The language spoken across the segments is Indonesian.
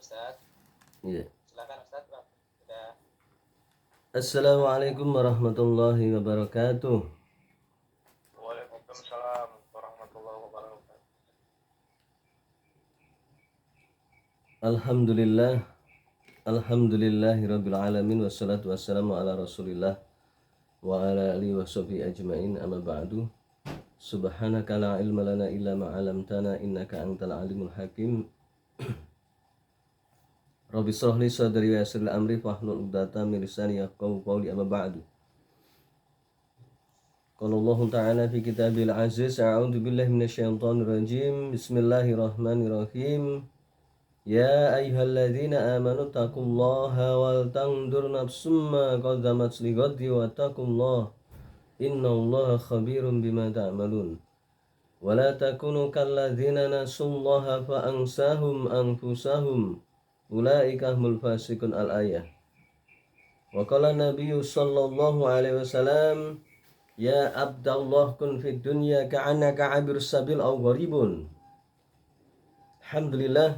Ustaz. Iya. Silakan Ustaz, Pak. Sudah. Assalamualaikum warahmatullahi wabarakatuh. Waalaikumsalam warahmatullahi wabarakatuh. Alhamdulillahirabbil alamin wassalatu wassalamu ala Rasulillah wa ala alihi washabihi ajmain, amma ba'du. Subhanaka la ilma lana illa ma 'allamtana innaka antal alimul hakim. Rabbi shrah li sadri wa yassir li amri wahlul 'uqdatam min lisani yafqahu qawli, amma ba'du. Qala Allah Ta'ala fi kitabil aziz, a'udzu billahi minasyaitonir rajim. Bismillahirrahmanirrahim. Ya ayyuhalladzina amanu taqullaha wal tanzur nafsum ma qaddamat lighadin wattaqullaha innallaha khabirum bima ta'malun. Wa la takunu kalladzina nasullaha fa ansahum anfusahum ulaika humul fasiqun. Al-ayah. Wa qala nabiyyu sallallahu alaihi wasallam, ya abdallah kun fid dunya ka'annaka 'abirus sabil aw gharibun. Alhamdulillah,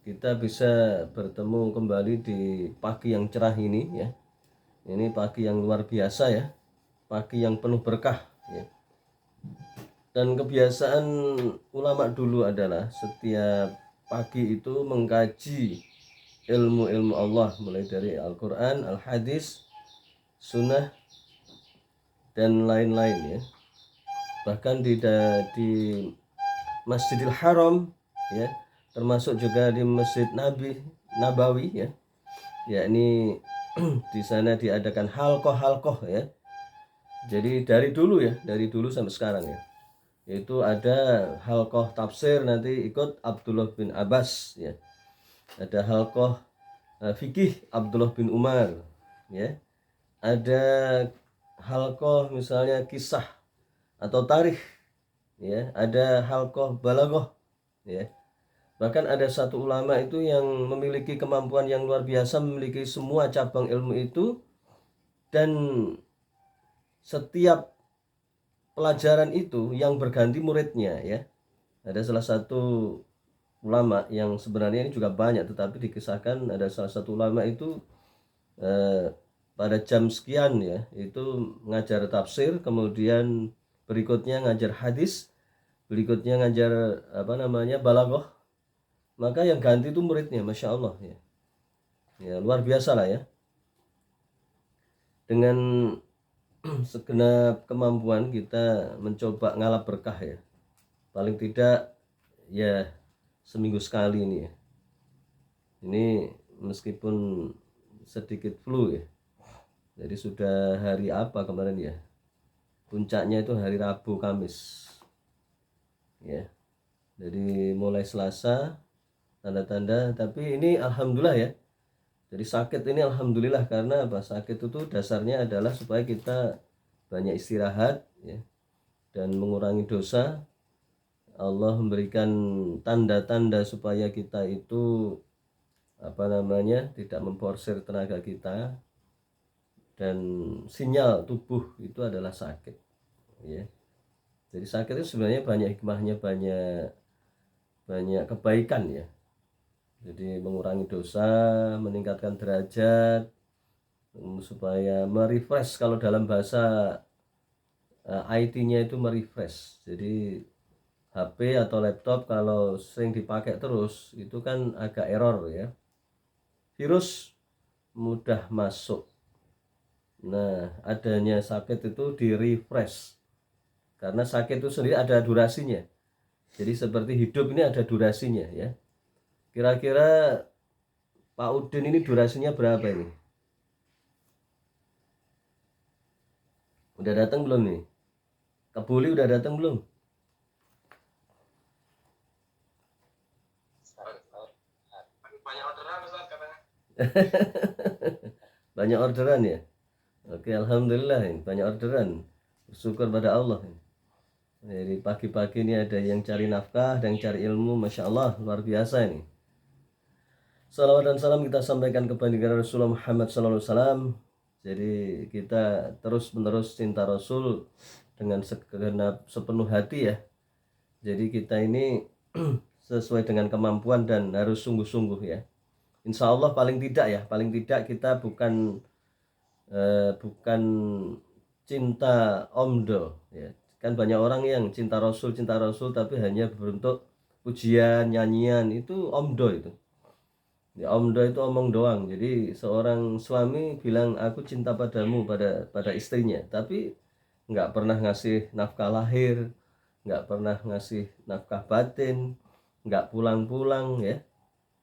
kita bisa bertemu kembali di pagi yang cerah ini ya. Ini pagi yang luar biasa ya. Pagi yang penuh berkah ya. Dan kebiasaan ulama dulu adalah setiap pagi itu mengkaji ilmu-ilmu Allah, mulai dari Al-Quran, Al-Hadis, Sunnah, dan lain-lain ya. Bahkan di Masjidil Haram ya, termasuk juga di Masjid Nabawi ya, yakni di sana diadakan halqah ya. Jadi dari dulu sampai sekarang ya, yaitu ada halqah tafsir, nanti ikut Abdullah bin Abbas ya, ada halqah fikih Abdullah bin Umar ya, ada halqah misalnya kisah atau tarikh ya, ada halqah balaghah ya. Bahkan ada satu ulama itu yang memiliki kemampuan yang luar biasa, memiliki semua cabang ilmu itu, dan setiap pelajaran itu yang berganti muridnya ya. Ada salah satu ulama yang sebenarnya ini juga banyak, tetapi dikisahkan ada salah satu ulama itu pada jam sekian ya, itu ngajar tafsir, kemudian berikutnya ngajar hadis, berikutnya ngajar balaghah. Maka yang ganti itu muridnya, masya Allah ya. Ya luar biasa lah ya. Dengan segenap kemampuan kita mencoba ngalap berkah ya. Paling tidak ya seminggu sekali ini ya. Ini meskipun sedikit flu ya. Jadi sudah hari apa kemarin ya? Puncaknya itu hari Rabu Kamis. Ya. Jadi mulai Selasa tanda-tanda, tapi ini alhamdulillah ya. Jadi sakit ini alhamdulillah, karena apa? Sakit itu dasarnya adalah supaya kita banyak istirahat ya, dan mengurangi dosa. Allah memberikan tanda-tanda supaya kita itu tidak memporsir tenaga kita, dan sinyal tubuh itu adalah sakit ya. Jadi sakit itu sebenarnya banyak hikmahnya, banyak kebaikan ya. Jadi mengurangi dosa, meningkatkan derajat, supaya merefresh, kalau dalam bahasa IT-nya itu merefresh. Jadi HP atau laptop kalau sering dipakai terus itu kan agak error ya. Virus mudah masuk. Nah, adanya sakit itu di refresh. Karena sakit itu sendiri ada durasinya. Jadi seperti hidup ini ada durasinya ya. Kira-kira Pak Udin ini durasinya berapa ini? Udah datang belum nih? Kebuli udah datang belum? Banyak orderan Ustaz katanya. Banyak orderan ya? Oke, alhamdulillah ini banyak orderan. Bersyukur pada Allah. Jadi pagi-pagi ini ada yang cari nafkah, ada yang cari ilmu, masya Allah, luar biasa ini. Salawat dan salam kita sampaikan kepada Rasulullah Muhammad SAW. Jadi kita terus menerus cinta Rasul dengan sepenuh hati ya. Jadi kita ini sesuai dengan kemampuan dan harus sungguh-sungguh ya. Insya Allah paling tidak kita bukan cinta omdo ya. Kan banyak orang yang cinta Rasul tapi hanya berbentuk pujian, nyanyian, itu omdo itu. Ya, omdo itu omong doang. Jadi seorang suami bilang aku cinta padamu pada istrinya, tapi nggak pernah ngasih nafkah lahir, nggak pernah ngasih nafkah batin, nggak pulang-pulang ya.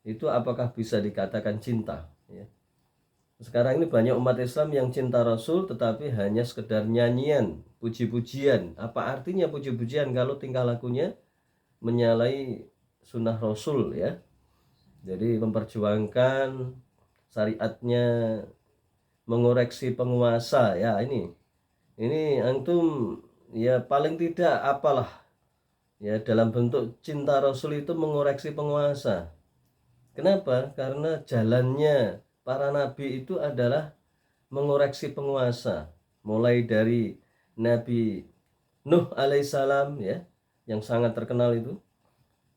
Itu apakah bisa dikatakan cinta ya? Sekarang ini banyak umat Islam yang cinta Rasul tetapi hanya sekedar nyanyian, puji-pujian. Apa artinya puji-pujian kalau tingkah lakunya menyalahi sunnah Rasul ya? Jadi memperjuangkan syariatnya, mengoreksi penguasa ya. Ini antum ya paling tidak apalah ya, dalam bentuk cinta Rasul itu mengoreksi penguasa. Kenapa? Karena jalannya para nabi itu adalah mengoreksi penguasa. Mulai dari Nabi Nuh alaihissalam ya, yang sangat terkenal itu.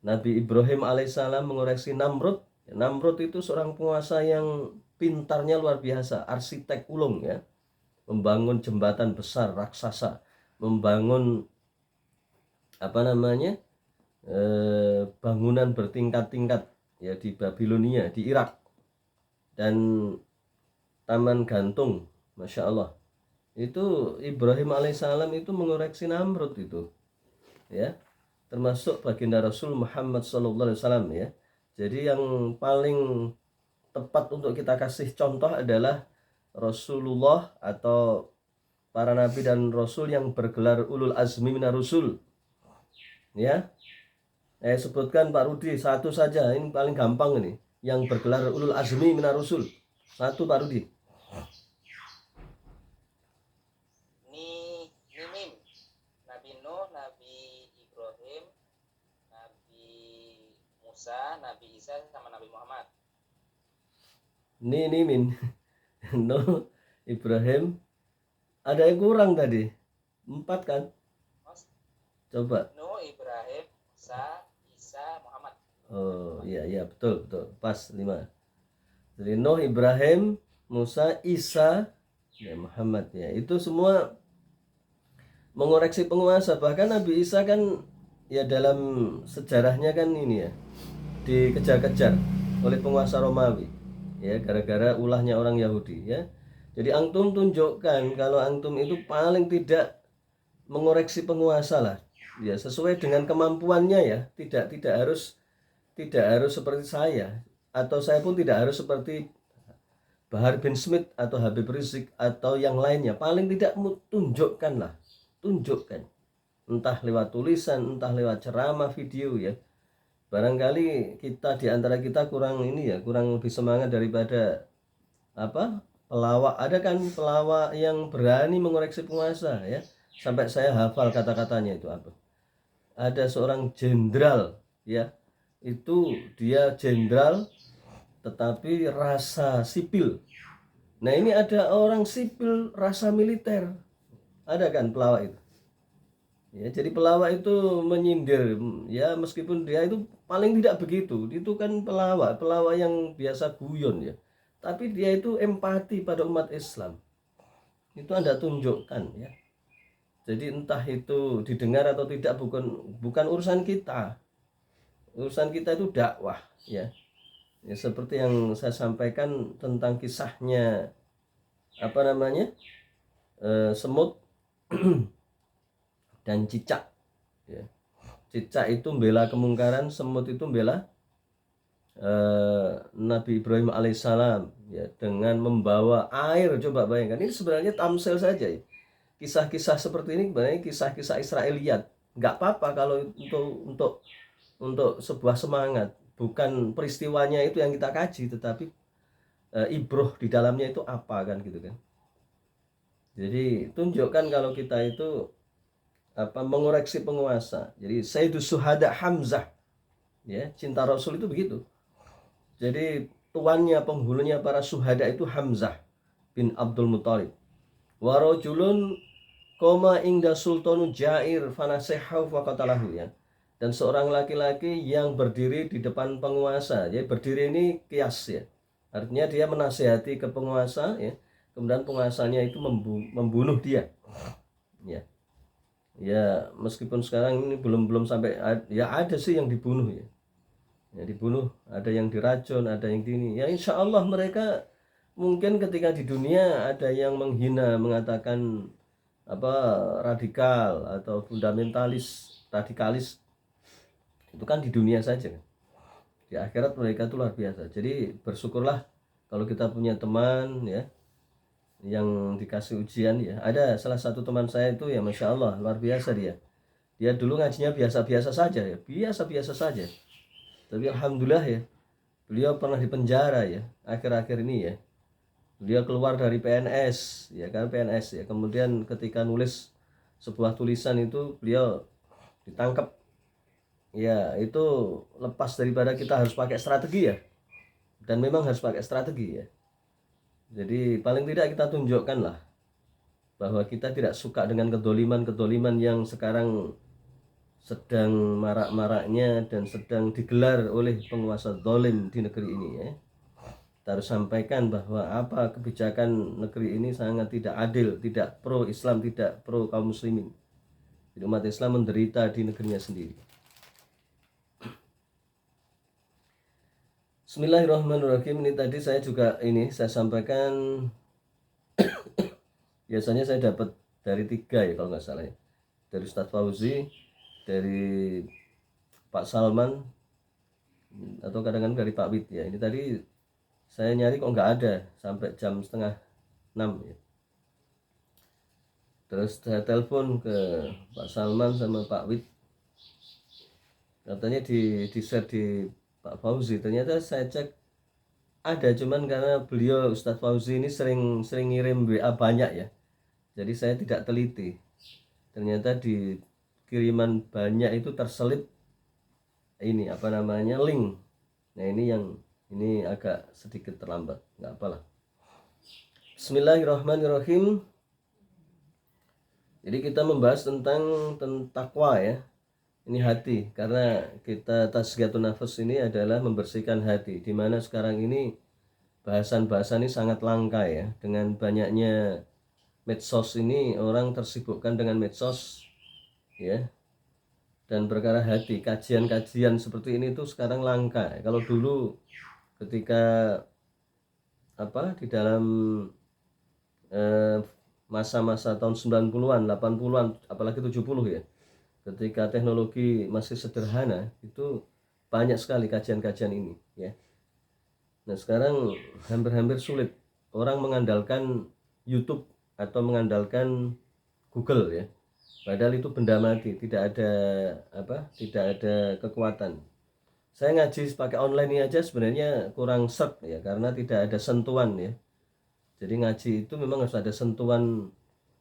Nabi Ibrahim alaihissalam mengoreksi Namrud. Namrud itu seorang penguasa yang pintarnya luar biasa, arsitek ulung ya. Membangun jembatan besar raksasa, membangun bangunan bertingkat-tingkat ya di Babilonia, di Irak, dan taman gantung, masya Allah. Itu Ibrahim alaihissalam itu mengoreksi Namrud itu, ya, termasuk baginda Rasul Muhammad SAW ya. Jadi yang paling tepat untuk kita kasih contoh adalah Rasulullah atau para nabi dan rasul yang bergelar ulul azmi minar rusul, ya. Sebutkan Pak Rudi satu saja, ini paling gampang ini, yang bergelar ulul azmi minar rusul. Satu Pak Rudi. Mim. Nabi Nuh, Nabi Ibrahim, Nabi Musa, Nabi Isa, sama Nabi Muhammad. Min. Nuh, Ibrahim, ada yang kurang tadi, 4 kan? Coba. Nuh, Ibrahim, Musa, Isa, Muhammad. Oh iya betul pas 5. Jadi Nuh, Ibrahim, Musa, Isa, ya Muhammad ya. Itu semua mengoreksi penguasa. Bahkan Nabi Isa kan ya dalam sejarahnya kan ini ya, dikejar-kejar oleh penguasa Romawi ya, gara-gara ulahnya orang Yahudi ya. Jadi antum tunjukkan kalau antum itu paling tidak mengoreksi penguasa lah ya, sesuai dengan kemampuannya ya. Tidak harus seperti saya, atau saya pun tidak harus seperti Bahar bin Smith atau Habib Rizik atau yang lainnya. Paling tidak tunjukkan, entah lewat tulisan, entah lewat ceramah, video ya. Barangkali kita di antara kita kurang lebih semangat daripada pelawak. Ada kan pelawak yang berani mengoreksi penguasa ya, sampai saya hafal kata-katanya itu apa. Ada seorang jenderal ya, itu dia jenderal tetapi rasa sipil. Nah ini ada orang sipil rasa militer, ada kan pelawak itu ya. Jadi pelawak itu menyindir ya, meskipun dia itu paling tidak begitu, itu kan pelawak yang biasa guyon ya, tapi dia itu empati pada umat Islam. Itu Anda tunjukkan ya. Jadi entah itu didengar atau tidak bukan urusan kita. Urusan kita itu dakwah ya. Ya seperti yang saya sampaikan tentang kisahnya semut dan cicak ya. Cicak itu membela kemungkaran, semut itu membela Nabi Ibrahim alaihissalam ya, dengan membawa air. Coba bayangkan, ini sebenarnya tamsil saja ya. Kisah-kisah seperti ini sebenarnya kisah-kisah Israiliyat. Nggak apa-apa kalau untuk sebuah semangat. Bukan peristiwanya itu yang kita kaji, tetapi ibroh di dalamnya itu apa kan gitu kan. Jadi tunjukkan kalau kita itu mengoreksi penguasa. Jadi Sayyidus Syuhada Hamzah ya, cinta Rasul itu begitu. Jadi tuannya, penghulunya para syuhada itu Hamzah bin Abdul Muthalib. Wa rajulun qoma inda sultanu Jair fanasehahu faqatalahu ya. dan seorang laki-laki yang berdiri di depan penguasa. Ya, berdiri ini kias ya. Artinya dia menasihati ke penguasa ya. Kemudian penguasanya itu membunuh dia. Ya. Ya, meskipun sekarang ini belum sampai ya ada sih yang dibunuh ya. Ya dibunuh, ada yang diracun, ada yang gini. Ya insya Allah mereka mungkin ketika di dunia ada yang menghina, mengatakan apa radikal atau fundamentalis, radikalis, itu kan di dunia saja. Di akhirat mereka itu luar biasa. Jadi bersyukurlah kalau kita punya teman ya yang dikasih ujian ya. Ada salah satu teman saya itu ya Masya Allah luar biasa dia. Dia dulu ngajinya biasa-biasa saja ya, biasa-biasa saja. Tapi alhamdulillah ya, beliau pernah di penjara ya akhir-akhir ini ya. Beliau keluar dari PNS ya kan, PNS ya. Kemudian ketika nulis sebuah tulisan itu beliau ditangkap. Ya, itu lepas daripada kita harus pakai strategi ya. Dan memang harus pakai strategi ya. Jadi paling tidak kita tunjukkan lah bahwa kita tidak suka dengan kedoliman yang sekarang sedang marak-maraknya dan sedang digelar oleh penguasa zalim di negeri ini ya. Kita harus sampaikan bahwa apa kebijakan negeri ini sangat tidak adil, tidak pro Islam, tidak pro kaum muslimin. Jadi umat Islam menderita di negerinya sendiri. Bismillahirrahmanirrahim. Ini tadi saya juga saya sampaikan biasanya saya dapat dari 3 ya kalau nggak salah ya. Dari Ustadz Fauzi, dari Pak Salman, atau kadang-kadang dari Pak Wid ya. Ini tadi saya nyari kok nggak ada sampai jam 5:30 ya. Terus saya telepon ke Pak Salman sama Pak Wid, katanya di share di Pak Fauzi. Ternyata saya cek ada, cuman karena beliau Ustadz Fauzi ini sering ngirim WA banyak ya, jadi saya tidak teliti. Ternyata di kiriman banyak itu terselip ini apa namanya link. Nah ini agak sedikit terlambat, nggak apalah. Bismillahirrahmanirrahim. Jadi kita membahas tentang takwa ya. Ini hati, karena kita tazkiyatun nafas ini adalah membersihkan hati, di mana sekarang ini bahasan-bahasan ini sangat langka ya. Dengan banyaknya medsos ini, orang tersibukkan dengan medsos ya. Dan perkara hati, kajian-kajian seperti ini tuh sekarang langka. Kalau dulu ketika di dalam masa-masa tahun 90-an, 80-an, apalagi 70 ya, ketika teknologi masih sederhana, itu banyak sekali kajian-kajian ini ya. Nah sekarang hampir-hampir sulit orang mengandalkan YouTube atau mengandalkan Google ya, padahal itu benda mati, tidak ada kekuatan. Saya ngaji pakai online ini aja sebenarnya kurang serp ya, karena tidak ada sentuhan ya. Jadi ngaji itu memang harus ada sentuhan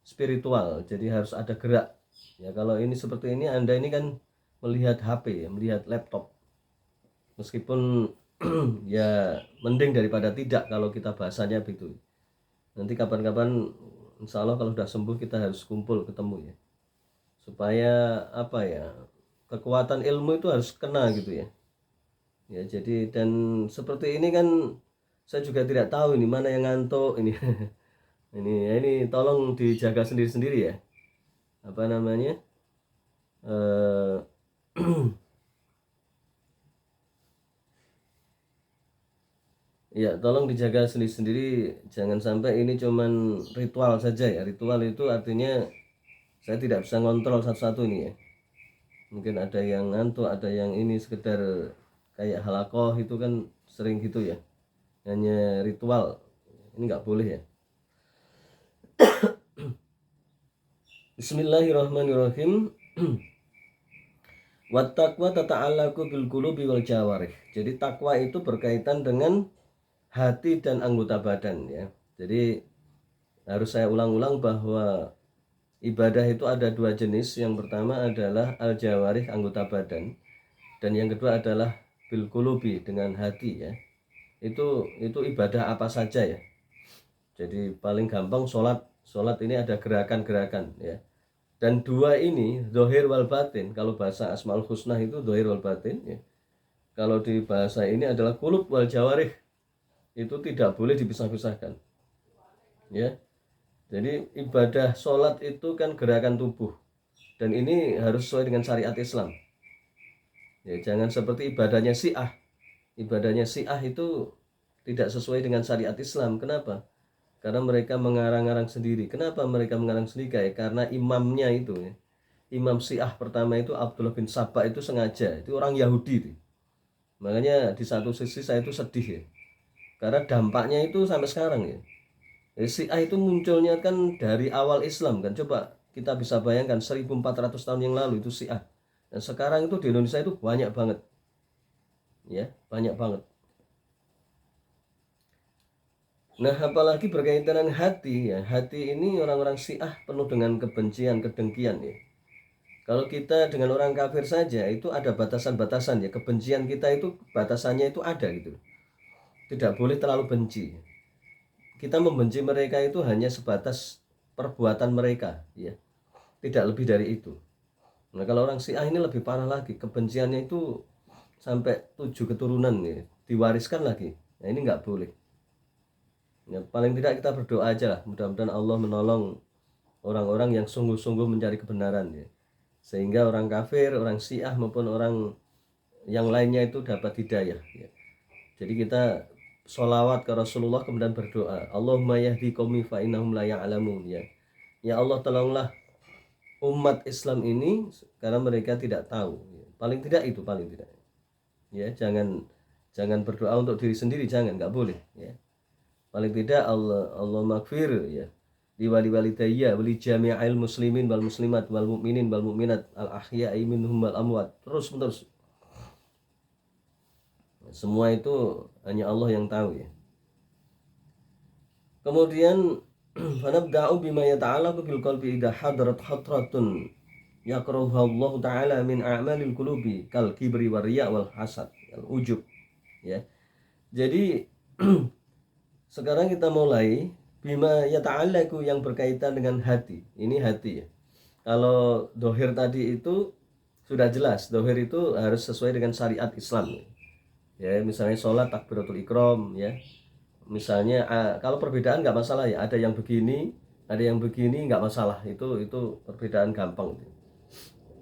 spiritual, jadi harus ada gerak. Ya kalau ini seperti ini, Anda ini kan melihat HP ya, melihat laptop. Meskipun ya mending daripada tidak kalau kita bahasanya begitu. Nanti kapan-kapan insya Allah kalau sudah sembuh kita harus kumpul ketemu ya. Supaya kekuatan ilmu itu harus kena gitu ya. Ya jadi, dan seperti ini kan saya juga tidak tahu ini mana yang ngantuk ini. ini tolong dijaga sendiri-sendiri ya. Ya tolong dijaga sendiri-sendiri, jangan sampai ini cuman ritual saja ya. Ritual itu artinya saya tidak bisa ngontrol satu-satu ini ya. Mungkin ada yang ngantuk, ada yang ini sekedar kayak halakoh itu kan sering gitu ya, hanya ritual. Ini nggak boleh ya. Bismillahirrahmanirrahim. Wat taqwa tata'allaqu bil qulubi wal jawarih. Jadi takwa itu berkaitan dengan hati dan anggota badan ya. Jadi harus saya ulang-ulang bahwa ibadah itu ada 2 jenis. Yang pertama adalah al jawarih, anggota badan, dan yang kedua adalah bil qulubi, dengan hati ya. Itu ibadah apa saja ya. Jadi paling gampang sholat ini ada gerakan-gerakan ya. Dan dua ini, zahir wal batin, kalau bahasa Asmaul Husna itu zahir wal batin ya. Kalau di bahasa ini adalah qulub wal jawarih, itu tidak boleh dipisah-pisahkan. Ya. Jadi ibadah sholat itu kan gerakan tubuh, dan ini harus sesuai dengan syariat Islam. Ya, jangan seperti ibadahnya Syiah. Ibadahnya Syiah itu tidak sesuai dengan syariat Islam. Kenapa? Karena mereka mengarang-arang sendiri. Kenapa mereka mengarang sendiri? Karena imamnya itu ya. Imam Syiah pertama itu Abdullah bin Sabah itu sengaja, itu orang Yahudi itu. Makanya di satu sisi saya itu sedih ya. Karena dampaknya itu sampai sekarang ya. Syiah itu munculnya kan dari awal Islam kan. Coba kita bisa bayangkan 1400 tahun yang lalu itu Syiah. Dan sekarang itu di Indonesia itu banyak banget. Ya, banyak banget. Nah, apalagi berkaitan dengan hati ya. Hati ini orang-orang Syiah penuh dengan kebencian, kedengkian ya. Kalau kita dengan orang kafir saja itu ada batasan-batasan ya. Kebencian kita itu batasannya itu ada gitu. Tidak boleh terlalu benci. Kita membenci mereka itu hanya sebatas perbuatan mereka ya. Tidak lebih dari itu. Nah, kalau orang Syiah ini lebih parah lagi. Kebenciannya itu sampai 7 keturunan ya. Diwariskan lagi. Nah, ini nggak boleh. Ya, paling tidak kita berdoa aja lah. Mudah-mudahan Allah menolong orang-orang yang sungguh-sungguh mencari kebenaran ya. Sehingga orang kafir, orang Syiah maupun orang yang lainnya itu dapat hidayah ya. Jadi kita sholawat ke Rasulullah kemudian berdoa, Allahumma yahdi qaumi fa innahum la ya'lamun ya. Ya Allah, tolonglah umat Islam ini karena mereka tidak tahu ya. Paling tidak itu, paling tidak ya. Jangan berdoa untuk diri sendiri, jangan, nggak boleh ya. Paling tidak Allah maghfir ya li walidayya wa li jami'il muslimin wal muslimat wal mu'minin wal mu'minat al ahya'i minhum wal amwat. Terus menerus. Semua itu hanya Allah yang tahu ya. Kemudian fanabda'u bima yata'allaqu bil qalbi idha hadarat hadratun yakrahu Allah taala min a'malil qulubi kal kibri war riya wal hasad al ujub ya. Jadi sekarang kita mulai bima yata'allaqu yang berkaitan dengan hati. Ini hati ya. Kalau dohir tadi itu sudah jelas, dohir itu harus sesuai dengan syariat Islam ya. Misalnya sholat takbiratul ikram ya. Misalnya kalau perbedaan nggak masalah ya. Ada yang begini nggak masalah. Itu perbedaan gampang.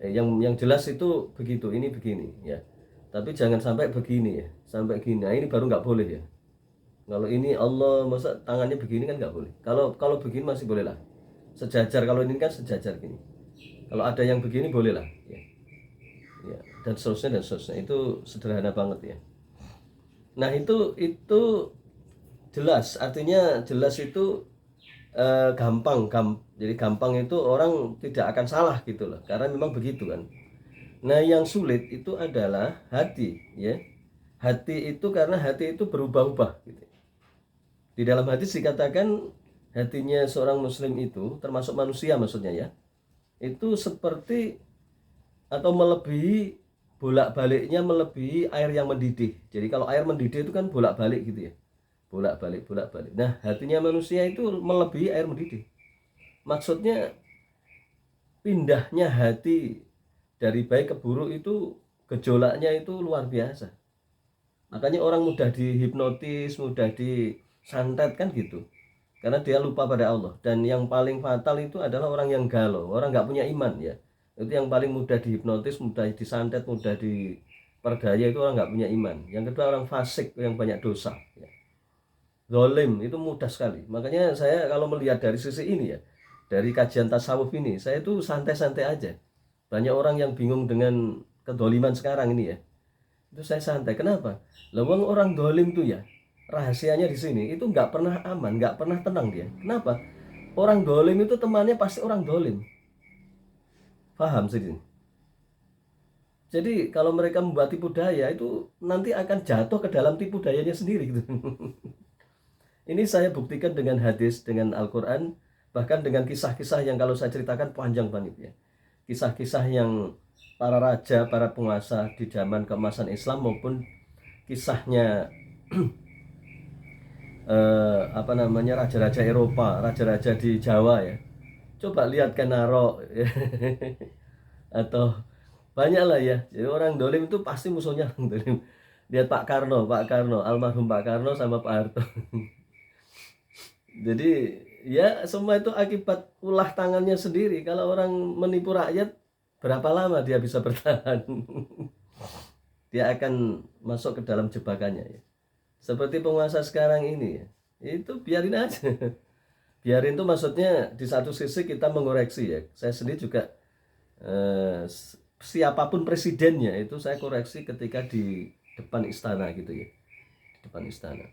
Yang jelas itu begitu, ini begini ya. Tapi jangan sampai begini ya, sampai gini. Nah, ini baru nggak boleh ya. Kalau ini Allah masa tangannya begini kan nggak boleh. Kalau begini masih boleh lah. Sejajar, kalau ini kan sejajar gini. Kalau ada yang begini boleh lah. Ya. Ya. Dan seterusnya. Itu sederhana banget ya. Nah itu jelas. Artinya jelas itu gampang. Jadi gampang itu orang tidak akan salah gitu loh. Karena memang begitu kan. Nah yang sulit itu adalah hati ya. Hati itu karena hati itu berubah-ubah gitu. Di dalam hadis dikatakan hatinya seorang muslim itu, termasuk manusia maksudnya ya, itu seperti atau melebihi, bolak-baliknya melebihi air yang mendidih. Jadi kalau air mendidih itu kan bolak-balik gitu ya, bolak-balik. Nah hatinya manusia itu melebihi air mendidih. Maksudnya pindahnya hati dari baik ke buruk itu gejolaknya itu luar biasa. Makanya orang mudah dihipnotis, mudah disantet kan gitu. Karena dia lupa pada Allah. Dan yang paling fatal itu adalah orang yang galau, orang nggak punya iman ya. Itu yang paling mudah dihipnotis, mudah disantet, mudah diperdaya, itu orang nggak punya iman. Yang kedua orang fasik yang banyak dosa ya. Zalim itu mudah sekali. Makanya saya kalau melihat dari sisi ini ya, dari kajian tasawuf ini, saya tuh santai-santai aja. Banyak orang yang bingung dengan kedoliman sekarang ini ya. Itu saya santai. Kenapa? Lawang orang dolim tuh ya, rahasianya di sini itu nggak pernah aman, nggak pernah tenang dia. Kenapa? Orang dolim itu temannya pasti orang dolim. Paham sih ini? Jadi kalau mereka membuat tipu daya itu nanti akan jatuh ke dalam tipu dayanya sendiri gitu. Ini saya buktikan dengan hadis, dengan Al-Quran, bahkan dengan kisah-kisah yang kalau saya ceritakan panjang banget ya. Kisah-kisah yang para raja, para penguasa di zaman keemasan Islam maupun kisahnya raja-raja Eropa, raja-raja di Jawa ya. Coba lihat Kenaro atau banyak lah ya. Jadi orang dolim itu pasti musuhnya orang dolim. Lihat Pak Karno, almarhum Pak Karno sama Pak Harto. Jadi ya semua itu akibat ulah tangannya sendiri. Kalau orang menipu rakyat, berapa lama dia bisa bertahan? Dia akan masuk ke dalam jebakannya ya. Seperti penguasa sekarang ini ya. Itu biarin aja. Biarin itu maksudnya di satu sisi kita mengoreksi ya. Saya sendiri juga siapapun presidennya itu saya koreksi ketika di depan istana gitu ya. Di depan istana.